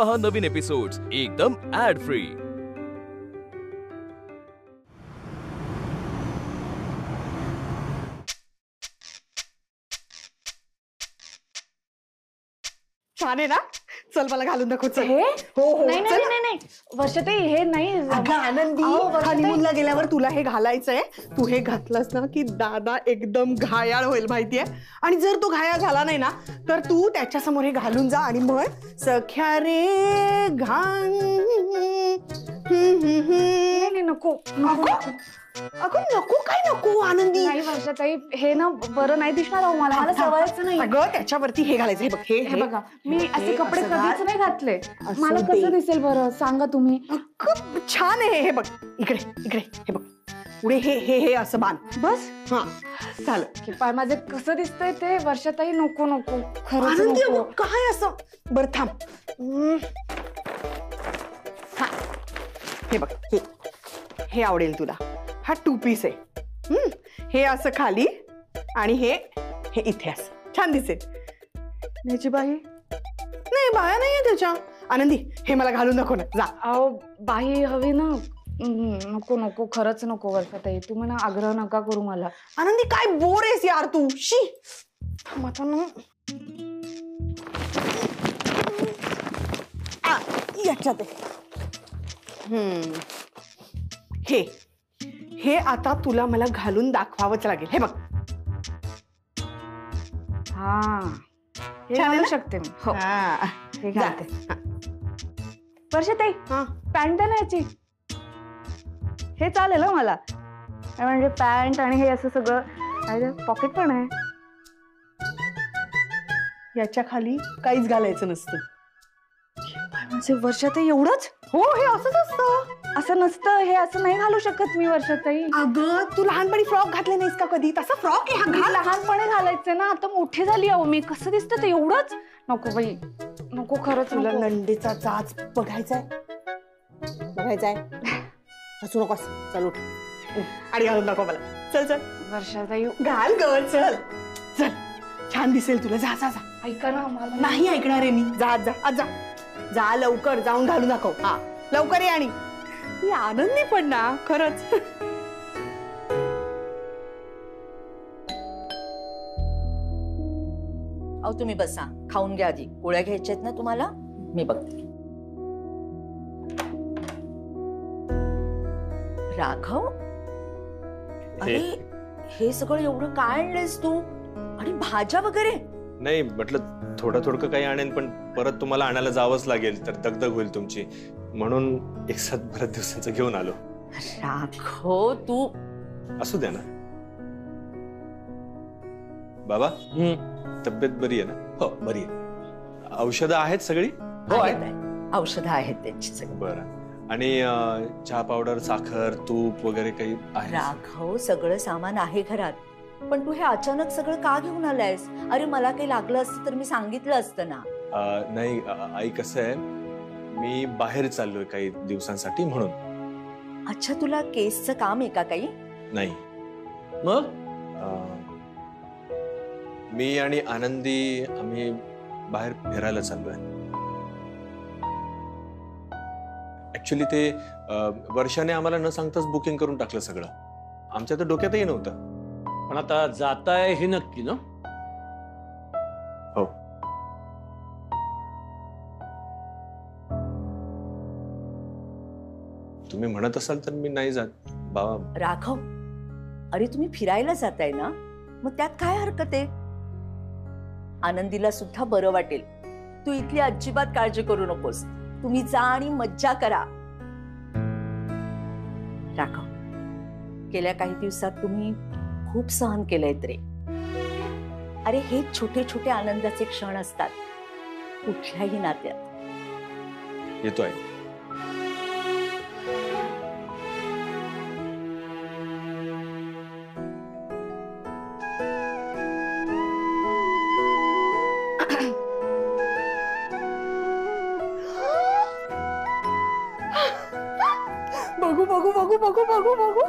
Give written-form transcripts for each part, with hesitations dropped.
पहा नवीन एपिसोड्स एकदम add free. छान आहे ना? चल मला घालून दाखव। चल। हे हो हो नाही नाही नाही नाही वर्षाताई हे नाही। अगं आनंदी, हनीमूनला गेल्यावर तुला हे घालायचंय। तू हे घातलंस ना की दादा एकदम घायाळ होईल माहितीये। आणि जर तो घायाळ झाला नाही ना तर तू त्याच्या समोर हे घालून जा आणि म्हण सख्या रे घाण। नाही नको अगं नको काय नको आनंदी। नाही वर्षाताई हे ना बरं नाही दिसणार अहो मला मला सवयच नाही। अगं त्याच्यावरती हे घालायचं। हे बघ हे बघा मी असे कपडे कधीच नाही घातले। मला कसं दिसेल बरं सांगा तुम्ही। खूप छान आहे। हे बघ इकडे इकडे हे बघ पुढे हे हे हे असं बांध बस। हा चालेल की पाय माझे कसं दिसतंय ते वर्षाताई नको नको खरंच आनंदी नको। काय असं बरं थांब। हा हे बघ हे आवडेल तुला। हा 2 पीस आहे। हे असं खाली आणि हे इथे असं छान दिसेल। त्याची बाई नाही बाया नाहीये त्याच्या। आनंदी हे मला घालून दाखव ना जा। अहो बाई हवी ना। नको नको खरंच नको वर्षाताई तुम्ही ना आग्रह नका करू मला। आनंदी काय बोर आहेस यार तू। शी थांब आता ना याच्यात हे हे आता तुला मला घालून दाखवावंच लागेल। हे बघ हा हे घालू शकते मी। हो हा हे घालते। वर्षाताई पॅन्ट आहे ना याची हे चालेल ना मला। म्हणजे पॅन्ट आणि हे असं सगळं पॉकेट पण आहे। याच्या खाली काहीच घालायचं नसतं। म्हणजे वर्षाताई एवढंच? हो हे असंच असतं। असं नसतं हे असं नाही घालू शकत मी वर्षाताई। अगं तू लहानपणी फ्रॉक घातले नाहीस का कधी? तसा फ्रॉक आहे हा। घाल। लहानपणी घालायचं ना आता मोठी झाली अहो मी कसं दिसतं ते एवढंच नको बाई नको खरंच तुला नको। नंदीचा चाच बघायचाय हसू नकोस। चल उठ आणि घालून दाखव मला। चल चल वर्षाताई घाल ग चल चल छान दिसेल तुला। जा जा जा। ऐका ना मला नाही ऐकणार आहे मी। जा जा आज जा जा लवकर जाऊन घालून दाखव। हा लवकर ये। आणि ही आनंदी पण ना खरंच। अहो तुम्ही बसा खाऊन घ्या आधी। गोळ्या घ्यायच्या आहेत ना तुम्हाला? मी बघते। राघव अरे हे सगळं एवढं काय आणलंयस तू? आणि भाज्या वगैरे? नाही म्हटलं थोडं काही आणेन पण परत तुम्हाला आणायला जावंच लागेल तर दगदग होईल तुमची म्हणून एक साथ बऱ्याच दिवसाचं घेऊन आलो। राघव तू असू द्या ना। बाबा तब्येत बरी आहे ना? हो बरी आहे। औषधं आहेत सगळी? हो आहेत औषधं आहेत त्यांची सगळी। बरं आणि चहा पावडर साखर तूप वगैरे काही आहे? राघव सगळं सामान आहे घरात पण तू हे अचानक सगळं का घेऊन आलायस? अरे मला काही लागलं असतं तर मी सांगितलं असतं ना। नाही आई कसं आहे मी बाहेर चाललोय काही दिवसांसाठी म्हणून। अच्छा तुला केसचं काम आहे का काही? नाही मग मी आणि आनंदी आम्ही बाहेर फिरायला चाललोय। ऍक्च्युली ते वर्षाने आम्हाला न सांगताच बुकिंग करून टाकलं सगळं। आमच्या तर डोक्यातही नव्हतं। पण आता जाताय हे नक्की ना? हो तुम्ही म्हणत असाल तर मी नाही जात बाबा। राघव अरे तुम्ही फिरायला जाताय ना मग त्यात काय हरकत आहे? आनंदीला सुद्धा बरं वाटेल। तू इथली अजिबात काळजी करू नकोस। तुम्ही जा आणि मज्जा करा। राघव गेल्या काही दिवसात तुम्ही खूप सहन केलंय रे। अरे हे छोटे छोटे आनंदाचे क्षण असतात कुठल्याही नात्यात। येतो आहे बघू बघू बघू बघू बघू बघू।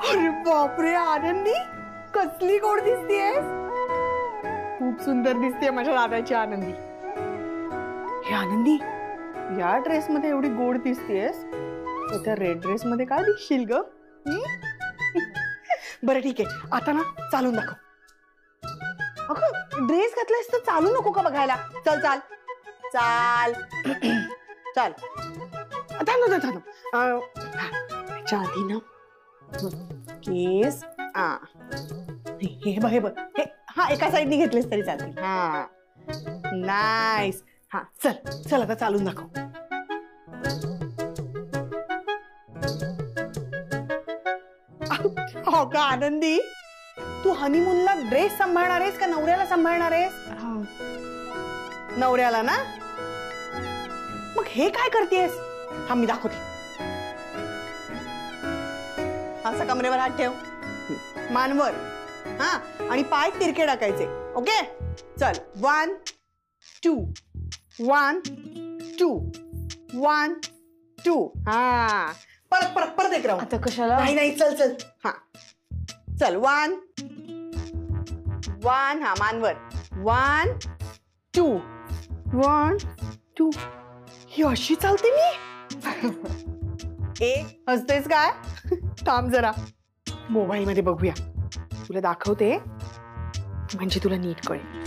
अरे बापरे आनंदी कसली गोड दिसतेस। खूप सुंदर दिसते माझ्या दादाची आनंदी। हे आनंदी या ड्रेस मध्ये एवढी गोड दिसतेस, तर त्या रेड ड्रेस मध्ये काय दिसशील ग? बरं ठीक आहे, आता ना चालून दाखव. अगं ड्रेस घातलायस तर चालू नको का बघायला? चल चाल चाल चाल. थांब थांब थांब. त्याच्या आधी ना केस हे बघ हे हा एका साईडने घेतलेस तरी चालतील. हा नाईस. हा चल चल आता चालून दाखव. हो का आनंदी, तू हनीमूनला ड्रेस सांभाळणार आहेस का नवऱ्याला सांभाळणार आहेस? नवऱ्याला ना. मग हे काय करतेस? हा मी दाखवते. असं कमरेवर हात ठेव, मानवर. हा आणि पाय तिरके टाकायचे. ओके चल. 1 2 1 2 1 2. हा परत परत परत एक राऊंड. आता कशाला? नाही नाही चल चल. हा चल. 1 1. हा मानवर. 1 2 1 2. ही अशी चालते मी? हसतेस काय? थांब जरा, मोबाईल मध्ये बघूया. तुला दाखवते म्हणजे तुला नीट कळेल.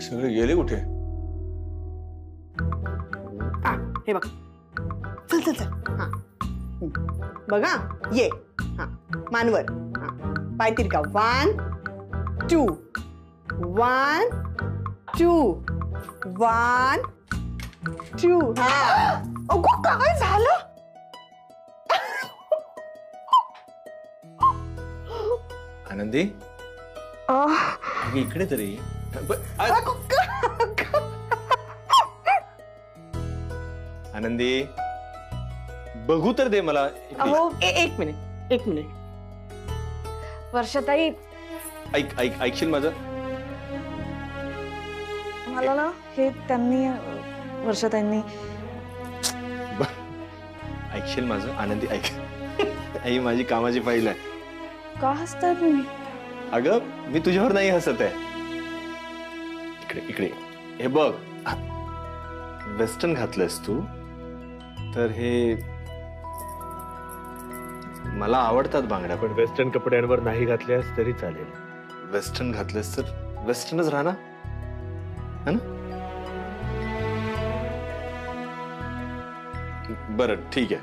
सगळे गेले कुठे? हे बघ. चल चल चल. हा बघा ये. हा मानवर. हा पाय तिरका. 1 2 1 2 1 2. हा अगो काय झालं? आनंदी इकडे तरी. आनंदी बघू तर दे मला. अहो एक मिनिट एक मिनिट. वर्षाताई ऐक ऐक ऐकशील माझं? मला ना हे त्यांनी वर्षाताईंनी. ऐकशील माझं? आनंदी ऐक. आई माझी कामाची फाईल आहे. का हसताय तुम्ही? अगं मी तुझ्यावर नाही हसत आहे. इकडे इकडे हे बघ. वेस्टर्न घातलंस तू तर हे मला आवडतात बांगड्या, पण वेस्टर्न कपड्यांवर नाही घातल्यास तरी चालेल. वेस्टर्न घातलेस तर वेस्टर्नच राहणार है ना? बरं ठीक आहे,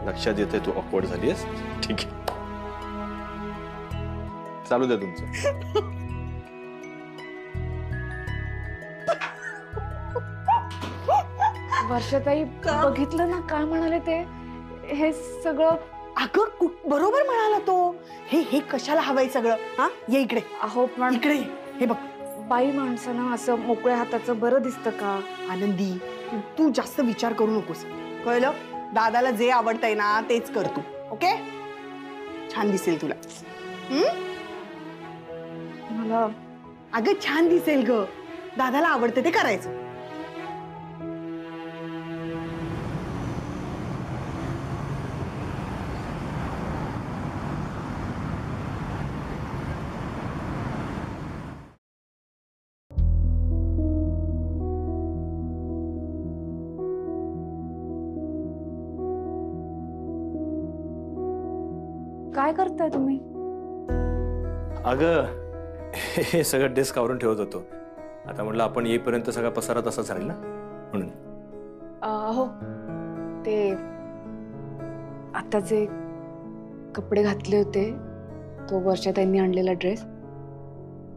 लक्षात येते तू ऑकवर्ड झालीस. ठीक आहे चालू द्या तुमचं. वर्षाताई बघितलं ना काय म्हणाले ते? हे सगळं. अगं बरोबर म्हणाला तो. हे हे कशाला हवंय सगळं? हा ये इकडे. अहो पण इकडे हे बघ. बाई माणसानं असं मोकळ्या हाताचं बरं दिसतं का? आनंदी तू जास्त विचार करू नकोस, कळलं? दादाला जे आवडतंय ना तेच कर तू. ओके छान दिसेल तुला. मला अगं छान दिसेल ग. दादाला आवडतं ते करायचं. काय करताय तुम्ही? अगं हे सगळं डेस्क आवरून ठेवत होतो. आता म्हटलं आपण येईपर्यंत सगळा पसारा तसाच राहील ना, म्हणून. हो ते आता जे कपडे घातले होते, तो वर्षाताईंनी आणलेला ड्रेस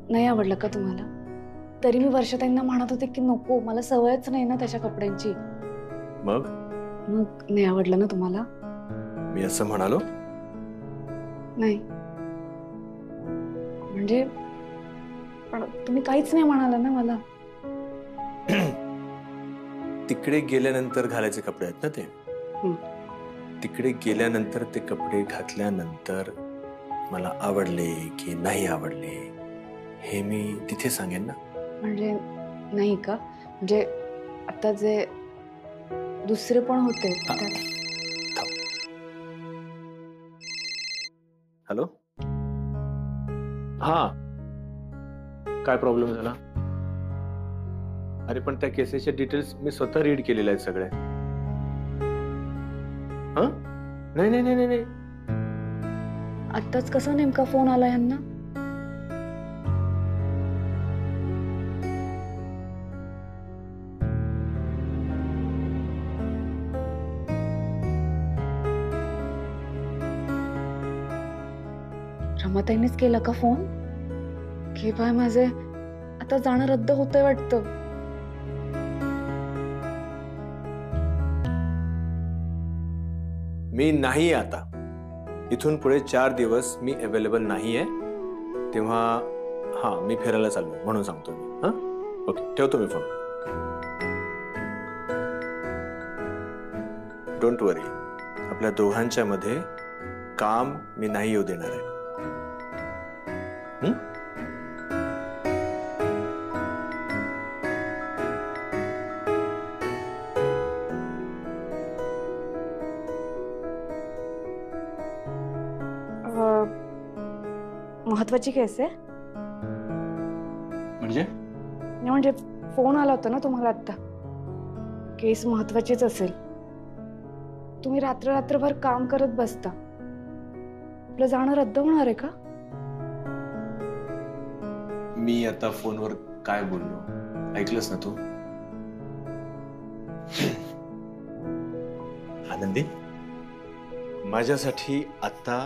नाही आवडला का तुम्हाला? तरी मी वर्षाताईंना म्हणत होते की नको, मला सवयच नाही ना त्याच्या कपड्यांची. मग नाही आवडलं ना तुम्हाला? मी असं म्हणालो नाही म्हणजे पण तुम्ही काहीच नाही म्हणाला ना मला. तिकडे गेल्यानंतर घालायचे कपडे आहेत ना ते. तिकडे गेल्यानंतर ते कपडे घातल्यानंतर मला आवडले की नाही आवडले हे मी तिथे सांगेन ना. म्हणजे नाही का? म्हणजे आता जे दुसरे पण होते हॅलो. हा, काय प्रॉब्लेम झाला? अरे पण त्या केसेसचे डिटेल्स मी स्वतः रीड केलेले आहेत सगळे. हा, नाही नाही नाही नाही. आत्ताच कसा नेमका फोन आला यांना? रमाताईंनीच केला का फोन? की बाय माझे आता जाणं रद्द होतंय वाटतं. मी नाही आता. इथून पुढे 4 दिवस मी अवेलेबल नाहीये. तेव्हा हा, मी फिरायला चाललोय म्हणून सांगतो मी. हा, ओके, ठेवतो मी फोन. डोंट वरी, आपल्या दोघांच्या मध्ये काम मी नाही येऊ देणार आहे. महत्वाची केस आहे म्हणजे फोन आला होता ना तुम्हाला आता. केस महत्वाचीच असेल. तुम्ही रात्रभर काम करत बसता. आपलं जाणं रद्द होणार आहे का? मी आता फोनवर काय बोललो ऐकलंस ना तू? आनंदी, माझ्यासाठी आता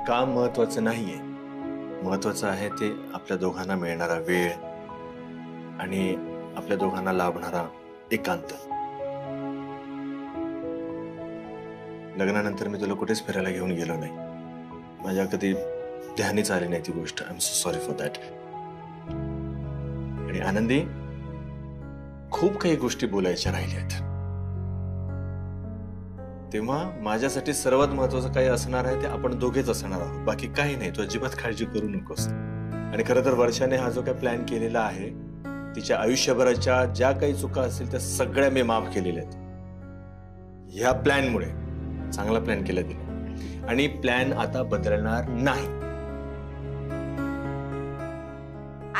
काम महत्वाचं नाहीये. महत्वाचं आहे ते आपल्या दोघांना मिळणारा वेळ आणि आपल्या दोघांना लाभणारा एकांत. लग्नानंतर मी तुला कुठेच फिरायला घेऊन गेलो नाही. माझ्या कधी ध्यानीच आली नाही ती गोष्ट. I am so sorry for that. आणि आनंदी, खूप काही गोष्टी बोलायच्या राहिल्यात. तेव्हा माझ्यासाठी सर्वात महत्वाचं काही असणार आहे ते आपण दोघेच असणार आहोत. बाकी काही नाही. तू अजिबात काळजी करू नकोस. आणि खरं तर वर्षाने हा जो काही प्लॅन केलेला आहे, तिच्या आयुष्यभराच्या ज्या काही चुका असतील त्या सगळ्या मी माफ केलेल्या आहेत. ह्या प्लॅनमुळे चांगला प्लॅन केला तिने आणि प्लॅन आता बदलणार नाही.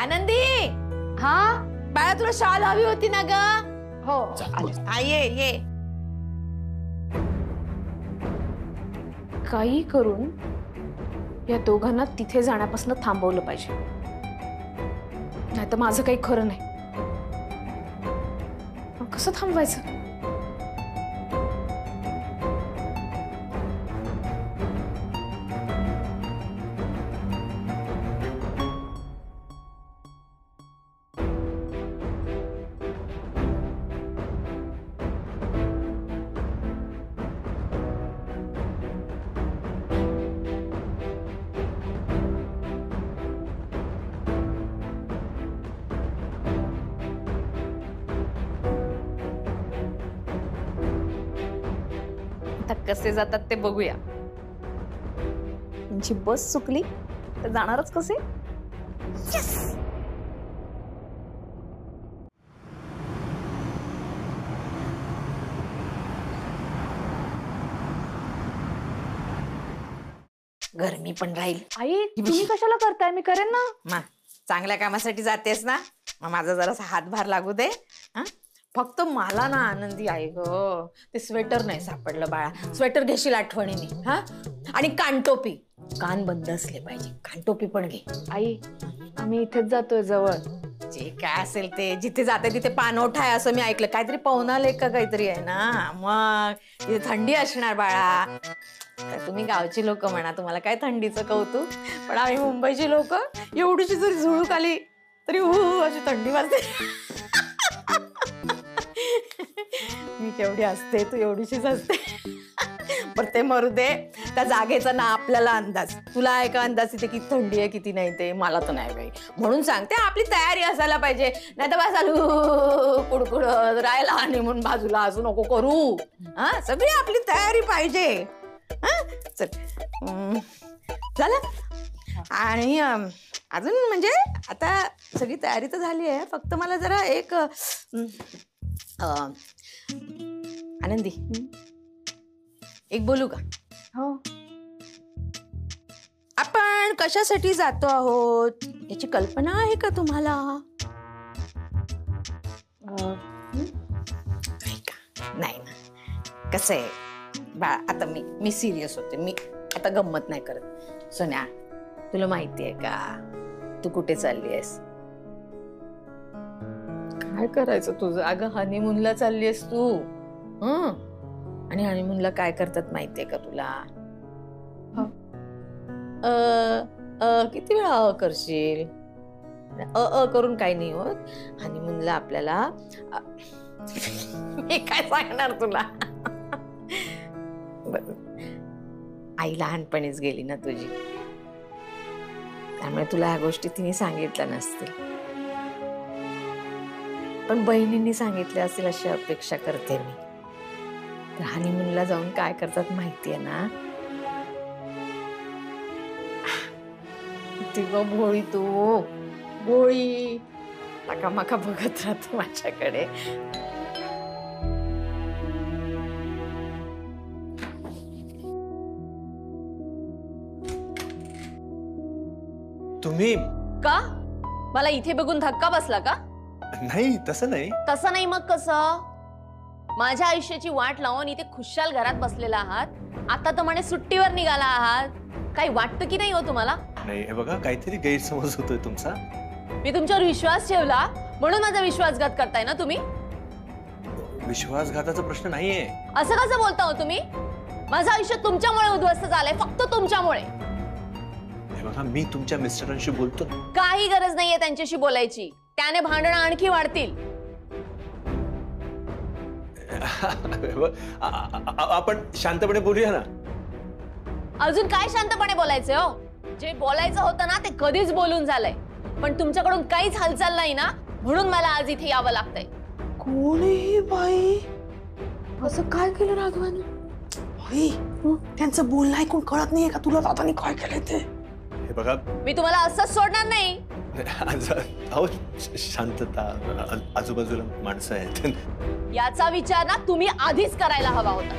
आनंदी, हा बाळा तुला शाल हवी होती ना ग? हो. ये ये. काही करून या दोघांना तिथे जाण्यापासून थांबवलं पाहिजे. नाही तर माझं काही खरं नाही. कसं थांबवायचं? कसे जातात ते बघूया. त्यांची बस चुकली तर जाणारच कसे? Yes! गरमी पण राहील. आई तुम्ही कशाला करताय? मी करेन ना. चांगल्या कामासाठी जातेस ना, मग माझा जरासा हातभार लागू दे. फक्त मला ना आनंदी आहे ग, ते स्वेटर नाही सापडलं बाळा. स्वेटर घेशील आठवणीने. हा, आणि कानटोपी. कान बंद असले पाहिजे. कानटोपी पण घे. आई आम्ही इथेच जातोय जवळ. जे काय असेल ते. जिथे जाते तिथे पाणवठा आहे असं मी ऐकलं. काहीतरी पवना लेक का काहीतरी आहे ना. मग तिथे थंडी असणार बाळा. तुम्ही गावची लोक म्हणा, तुम्हाला काय थंडीचं कौतुक. पण आम्ही मुंबईची लोक, एवढीशी जरी झुळूक आली तरी अशी थंडी वाजते. मी केवढी असते, तू एवढीशीच असते. पण ते मरू दे. त्या जागेचा ना आपल्याला अंदाज. तुला आहे का अंदाज तिथे किती थंडी आहे किती नाही ते? मला तर नाही बाई. म्हणून सांगते आपली तयारी असायला पाहिजे. नाही तर बस चालू कुडकुडत राहायला आणि म्हणून बाजूला असू नको करू. हा, सगळी आपली तयारी पाहिजे. हा, चल झालं. आणि अजून म्हणजे आता सगळी तयारी तर झाली आहे. फक्त मला जरा एक आनंदी एक बोलू का? हो. कशासाठी जातो आहोत याची कल्पना आहे का तुम्हाला? नाही ना, कसं आहे बा, आता मी सिरियस होते, मी आता गंमत नाही करत. सोन्या, तुला माहिती आहे का तू कुठे चालली आहेस? काय करायचं तुझं? अगं हनीमूनला चालली आहेस तू. आणि हनीमूनला काय करतात माहितीये का तुला? किती वेळा करशील? करून काही नाही होत. हनीमूनला आपल्याला मी काय सांगणार तुला. आई लहानपणीच गेली ना तुझी, त्यामुळे तुला ह्या गोष्टी तिने सांगितल्या नसतील, पण बहिणींनी सांगितल्या असतील अशी अपेक्षा करते मी. तर हनीमूनला जाऊन काय करतात माहितीये ना? ती ग भोळी, तू भोळी माका बघत राहतो माझ्याकडे. तुम्ही का? मला इथे बघून धक्का बसला का? नाही, तसं नाही. तसं नाही मग कसं? माझ्या आयुष्याची वाट लावून इथे खुशाल घरात बसलेला आहात, आता तर म्हणे सुट्टीवर निघाला आहात. काही वाटतं की नाही हो तुम्हाला? नाही, हे बघा, काहीतरी गैरसमज होतोय तुमचा. मी तुमच्यावर विश्वास ठेवला म्हणून माझा विश्वासघात करताय ना तुम्ही? विश्वासघाताचा प्रश्न नाहीये. असं कसं बोलता हो तुम्ही? माझं आयुष्य तुमच्यामुळे उद्ध्वस्त झालंय, फक्त तुमच्यामुळे. हे बघा, मी तुमच्या मिस्टरांशी बोलतो. काही गरज नाहीये त्यांच्याशी बोलायची, त्याने भांडणं आणखी वाढतील. आपण शांतपणे बोलूया ना. अजून काय शांतपणे बोलायचंय हो? जे बोलायचं होतं ना ते कधीच बोलून झालंय, पण तुमच्याकडून काहीच हालचाल नाही ना, म्हणून मला आज इथे यावं लागतंय. कोण आहे बाई? असं काय केलं राघवाने? बाई, त्यांचं बोलणं ऐकून कळत नाहीये का तुला दादानी काय केलंय ते? हे बघा, मी तुम्हाला असंच सोडणार नाही. अहो, शांतता, आजूबाजूला माणसं आहेत. याचा विचार ना तुम्ही आधीच करायला हवा होता.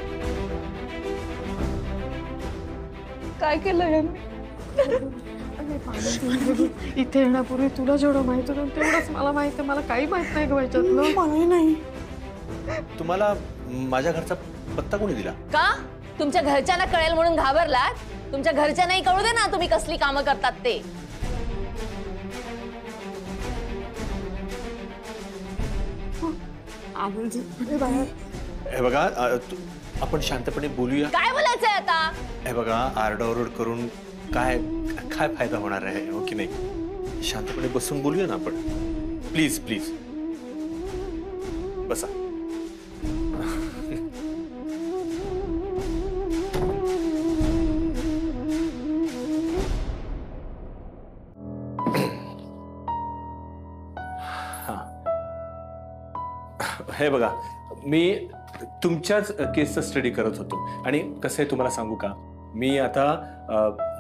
काय केलं इथे येण्यापूर्वी तुला जेवढं माहित होतं तेवढंच मला माहित आहे. मला काही माहित नाही व्हायच्यातलं. मला नाही. तुम्हाला माझ्या घरचा पत्ता कोणी दिला? का? तुमच्या घरच्यांना कळेल म्हणून घाबरलात? तुमच्या घरच्यांनाही कळू दे ना तुम्ही कसली कामं करतात ते. हे बघा, आपण शांतपणे बोलूया. काय बोलायचंय आता? हे बघा, आरडाओरड करून काय काय फायदा होणार आहे, हो की नाही? शांतपणे बसून बोलूया ना आपण. प्लीज प्लीज बसा. हे बघा, मी तुमच्याच केसचा स्टडी करत होतो आणि कसं आहे तुम्हाला सांगू का, मी आता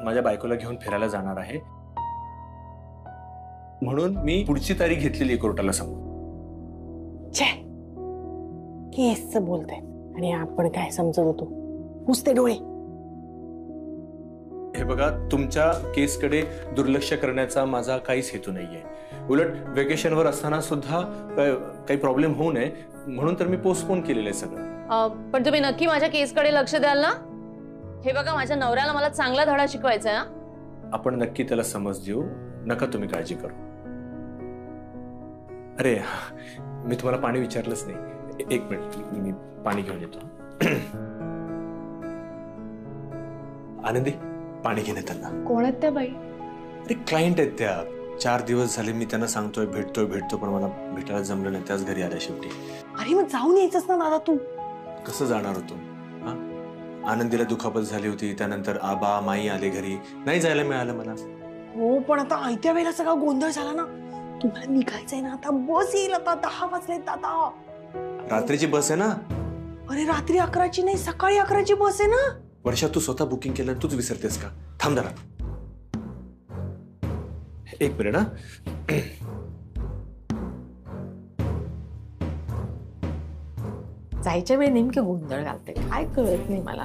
माझ्या बायकोला घेऊन फिरायला जाणार आहे, म्हणून मी पुढची तारीख घेतलेली आहे कोर्टाला सांगू. केसचं बोलताय आणि आपण काय समजत होतो? नुसते डोळे. हे बघा, तुमच्या केसकडे दुर्लक्ष करण्याचा माझा काहीच हेतू नाहीये. उलट वेकेशनवर असताना सुद्धा काही प्रॉब्लेम होऊ नये म्हणून तर मी पोस्टपोन केलेलं आहे सगळं. पण तुम्ही नक्की माझ्या केसकडे लक्ष द्याल ना? हे बघा, माझ्या नवऱ्याला मला चांगला धडा शिकवायचा आहे ना. आपण नक्की त्याला समज देऊ, नका तुम्ही काळजी करू. अरे, मी तुम्हाला पाणी विचारलंच नाही. एक मिनिट, मी पाणी घेऊन येतो. आनंदी, पाणी घेणे त्यांना. कोण आहेत त्या बाई? अरे, क्लायंट आहेत त्या. 4 दिवस झाले मी त्यांना सांगतोय भेटतोय, पण मला भेटायला जमलं नाही. त्याच घरी आल्या शेवटी. अरे मग जाऊन यायचंच ना दादा तू. कसं जाणार होतो? हा, आनंदीला दुखापत झाली होती, त्यानंतर आबा माई आले घरी, नाही जायला मिळालं मला. हो, पण आता आयत्या वेळेला सगळा गोंधळ झाला ना. तुम्हाला निघायचंय ना, आता बस येईल. आता 10 वाजलेत दादा. रात्रीची बस आहे ना. अरे, रात्री 11ची नाही, सकाळी 11ची बस आहे ना. वर्षा, तू स्वतः बुकिंग केलं, तूच विसरतेस का? थांब जरा, एक मिनिट. ना जायच्या वेळी नेमके गोंधळ घालते, काय कळत नाही मला.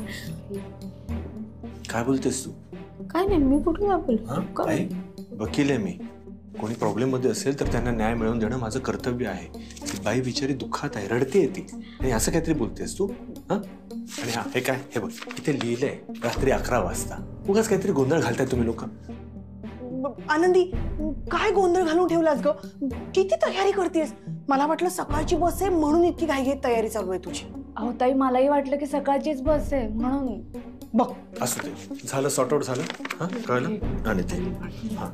काय बोलतेस तू? काय नाही, मी कुठून हा दाखवलं? आई, वकील आहे मी. कोणी प्रॉब्लेम मध्ये असेल तर त्यांना न्याय मिळवून देणं माझं कर्तव्य आहे. ती बाई बिचारी दुःखात आहे, रडते ती, आणि असं काहीतरी बोलतेस तू? हा, आणि हा हे काय, हे बघ इथे लिहिलंय रात्री 11 वाजता. उगाच काहीतरी गोंधळ घालताय तुम्ही लोक. आनंदी, काय गोंधळ घालून ठेवलास ग? किती तयारी करतेस? मला वाटलं सकाळची बस आहे म्हणून इतकी घाईघाईत तयारी चालू आहे तुझी. अहो ताई, मलाही वाटलं की सकाळचीच बस आहे म्हणून. बघ, असू दे, झालं, सॉर्ट आउट झालं. हा, कळलं. आणि ते हा